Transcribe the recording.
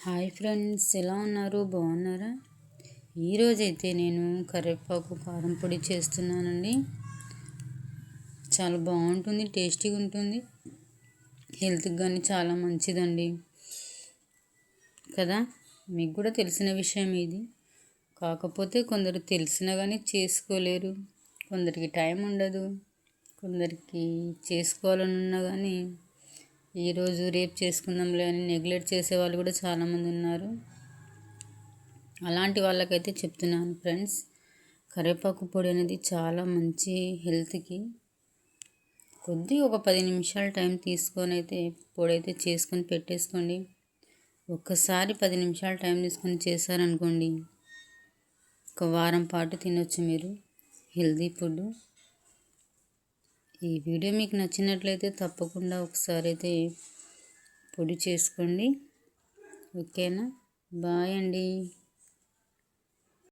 Hi friends, ఎలా ఉన్నారు? బాగున్నారా? ఈరోజైతే నేను కరివేపాకు కారం పొడి చేస్తున్నానండి. చాలా బాగుంటుంది, టేస్టీగా ఉంటుంది, హెల్త్కి కానీ చాలా మంచిదండి కదా. మీకు కూడా తెలిసిన విషయం ఇది. కాకపోతే కొందరు తెలిసినా కానీ చేసుకోలేరు, కొందరికి టైం ఉండదు, కొందరికి చేసుకోవాలని ఉన్నా కానీ ఈరోజు రేపు చేసుకుందాంలే అని నెగ్లెక్ట్ చేసే వాళ్ళు కూడా చాలామంది ఉన్నారు. అలాంటి వాళ్ళకైతే చెప్తున్నాను ఫ్రెండ్స్, కరివేపాకు పొడి అనేది చాలా మంచి హెల్త్కి. కొద్దిగా ఒక 10 నిమిషాలు టైం తీసుకొని అయితే పొడి అయితే చేసుకొని పెట్టేసుకోండి. ఒక్కసారి 10 నిమిషాలు టైం తీసుకొని చేశారనుకోండి, ఒక వారం పాటు తినొచ్చు మీరు హెల్తీ ఫుడ్. ఈ వీడియో మీకు నచ్చినట్లయితే తప్పకుండా ఒకసారి అయితే పొడి చేసుకోండి. ఓకేనా? బాయ్ అండి.